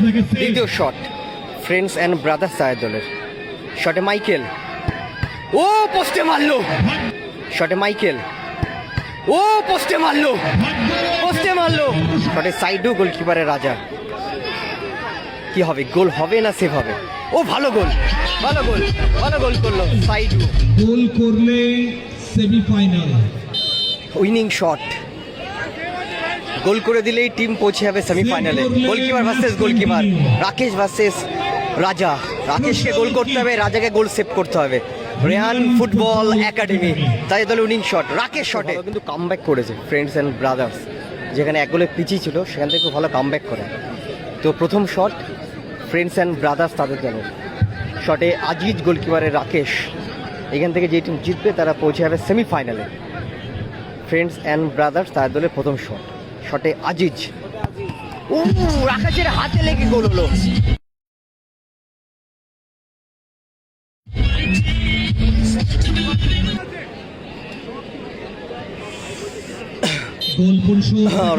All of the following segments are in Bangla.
দ্বিতীয় শট ফ্রেন্ডস অ্যান্ড ব্রাদার্স তাদের দলের। শটে মাইকেল, ও পোস্টে মারলো, শটে মাইকেল, ও পোস্টে মারলো, পোস্টে মারলো, শটে সাইডও গোলকিপারের রাজা। কি হবে, গোল হবে না সেভ হবে? ও ভালো গোল, ভালো গোল, ভালো গোল করলো সাইডু। গোল করলে সেমিফাইনাল, উইনিং শট, গোল করে দিলেই টিম পৌঁছে যাবে সেমিফাইনালে। Goalkeeper versus goalkeeper, Rakesh versus রাজা। রাকেশকে গোল করতে হবে, রাজাকে গোল সেভ করতে হবে। রেহান ফুটবল একাডেমি তাই দলে উইনিং শট, রাকেশ শটে কিন্তু কামব্যাক করেছে ফ্রেন্ডস অ্যান্ড ব্রাদার্স, যেখানে এক গোলে পিছিয়ে ছিল সেখান থেকে খুব ভালো কামব্যাক করে। তো প্রথম শট ফ্রেন্ডস অ্যান্ড ব্রাদার্স তাদের দলের। শটে আজিজ গোলকিপারের রাকেশ। এখান থেকে যে টিম জিতবে তারা পৌঁছে যাবে সেমিফাইনালে। ফ্রেন্ডস অ্যান্ড ব্রাদার্স তাদের দলের প্রথম শট, শটে আজিজ, ও রাকেশের হাতে লেগে গোল হলো।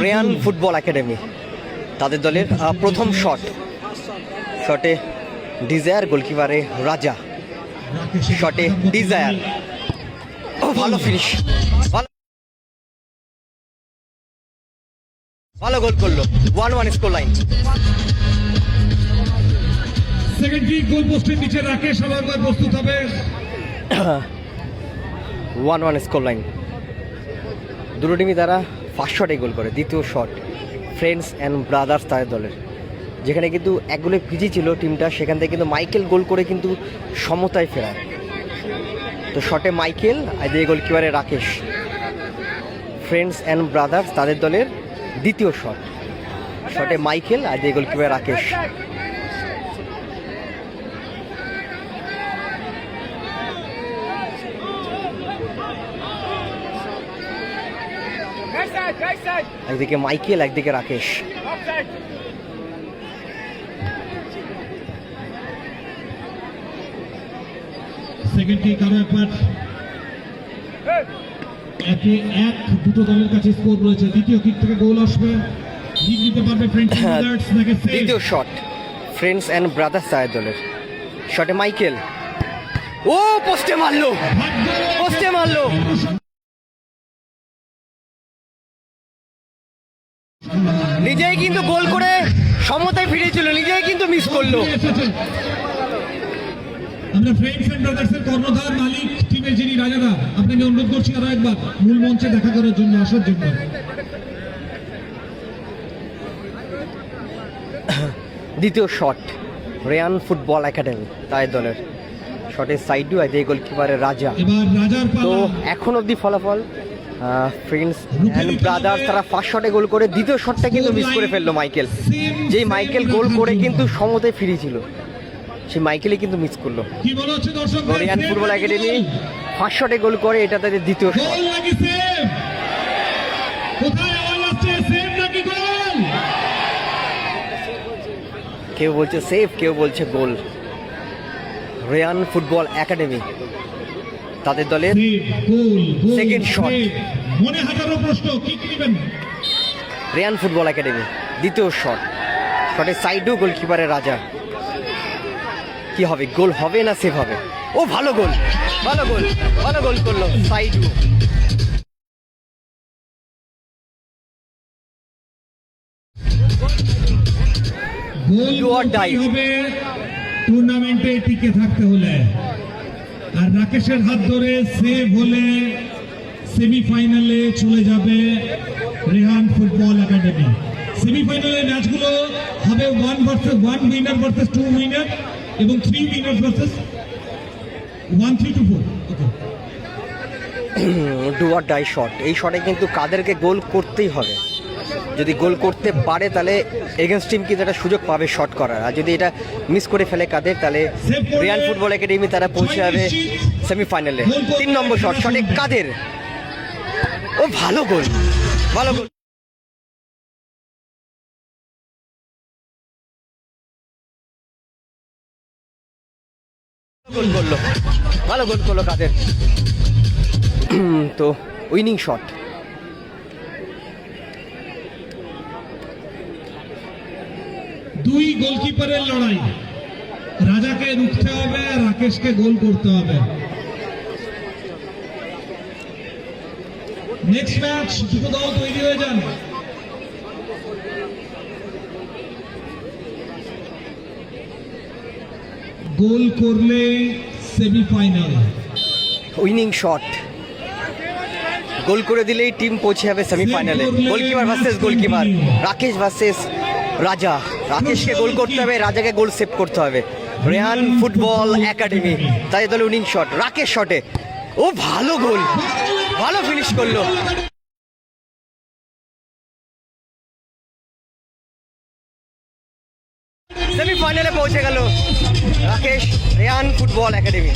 রেয়ান ফুটবল একাডেমি তাদের দলের প্রথম শট, শটে ডিজায়ার গোলকিপারে রাজা, শটে ডিজায়ার, ও ভালো ফিনিশ, ভালো ভালো গোল করলো। 1-1 score line. Second kick goal পোস্টের নিচে রাকেশ আবার প্রস্তুত হবে। 1-1 স্কোর লাইন। দুটো টিমই তারা ফার্স্ট শটে গোল করে। দ্বিতীয় শট ফ্রেন্ডস অ্যান্ড ব্রাদার্স তাদের দলের, যেখানে কিন্তু এক গোলে পিছিয়ে ছিল টিমটা, সেখান থেকে কিন্তু মাইকেল গোল করে কিন্তু সমতায় ফেরায়। তো শটে মাইকেল আর দিয়ে গোলকিপারে রাকেশ। ফ্রেন্ডস অ্যান্ড ব্রাদার্স তাদের দলের দ্বিতীয় শট, শটে মাইকেল আর দিয়ে গোলকিপারে রাকেশ। একদিকে মাইকেল, একদিকে রাকেশ। সেকেন্ড কিক আরো একবার, একে এক দুটো দলের কাছে স্কোর রয়েছে। দ্বিতীয় কিক থেকে গোল আসবে, লিড নিতে পারবে ফ্রেন্ডস অ্যান্ড ব্রাদার্স নাকি সেভ? দ্বিতীয় শট ফ্রেন্ডস অ্যান্ড ব্রাদার্স তাদের দলের। শটে মাইকেল, ও পোস্টে মারলো, পোস্টে মারলো, নিজেই কিন্তু গোল করে সমতায় ফিরেছিল, নিজেই কিন্তু মিস করলো। আমরা ফ্রেন্ডস এন্ড ব্রাদার্স এর কর্ণধার মালিক টিমের যিনি রাজাদা, আপনাকে অনুরোধ করছি আরো একবার মূল মঞ্চে দেখা করার জন্য, আসার জন্য। দ্বিতীয় শট রেয়ান ফুটবল একাডেমি তাদের দলের। শটের সাইডু আর এই গোলকিপারের রাজা। এবার রাজার তো পালা। এখন অবধি ফলাফল ফ্রেন্ডস অ্যান্ড ব্রাদার্স তারা ফার্স্ট শটে গোল করে, দ্বিতীয় শটটা কিন্তু মিস করে ফেললো মাইকেল। যেই মাইকেল গোল করে কিন্তু সমতায় ফিরেছিল, সেই মাইকেলই কিন্তু মিস করলো। কি বলা হচ্ছে দর্শক? রেয়ান ফুটবল একাডেমি ফার্স্ট শটে গোল করে, এটা তাদের দ্বিতীয় শট। গোল নাকি সেভ? কোথায় আওয়াজ আসছে, সেভ নাকি গোল? কেউ বলছে সেভ, কেউ বলছে গোল। রেয়ান ফুটবল একাডেমি তাদের দলের সেকেন্ড শট। মনে হাজারো প্রশ্ন, কি নেবেন? রেয়ান ফুটবল একাডেমি দ্বিতীয় শট, শটে সাইডও গোলকিপারের রাজা। কি হবে, গোল হবে না সেভ হবে? ও ভালো গোল, ভালো গোল, ভালো গোল করলো সাইডু। গোল হবে টুর্নামেন্টে টিকে থাকতে হলে, আর রাকেশের হাত ধরে সেভ হলে সেমিফাইনালে চলে যাবে রেহান ফুটবল একাডেমি। সেমিফাইনালের ম্যাচগুলো হবে 1 ভার্সেস 1, উইনার ভার্সেস 2 উইনার, এবং 3 winner versus 1, 3 to 4। Do or die shot. এই শটে কিন্তু কাদেরকে গোল করতেই হবে। যদি গোল করতে পারে তাহলে এগেনস্ট টিম কিন্তু একটা সুযোগ পাবে শট করার, আর যদি এটা মিস করে ফেলে কাদের, তাহলে রিয়ান ফুটবল একাডেমি তারা পৌঁছে যাবে সেমিফাইনালে। 3 নম্বর শট, শটে কাদের, ও ভালো গোল, ভালো গোল, গোল করলো, ভালো গোল করলো কাদের। তো উইনিং শট দুই গোলকিপারের লড়াই। রাজাকে রুখতে হবে, রাকেশকে গোল করতে হবে। নেক্সট ম্যাচ, দুটো দল তৈরি হয়ে যান। গোল করলে সেমিফাইনাল। উইনিং শট, গোল করে দিলেই টিম পৌঁছে যাবে সেমিফাইনালে। Goalkeeper versus goalkeeper, Rakesh versus রাজা। রাকেশকে গোল করতে হবে, রাজাকে গোল সেভ করতে হবে। রেহান ফুটবল একাডেমি তাই দলে উইনিং শট, রাকেশ শটে, ও ভালো গোল, ভালো ফিনিশ করলো। সেমিফাইনালে পৌঁছে গেল রাকেশ রেহান ফুটবল একাডেমি।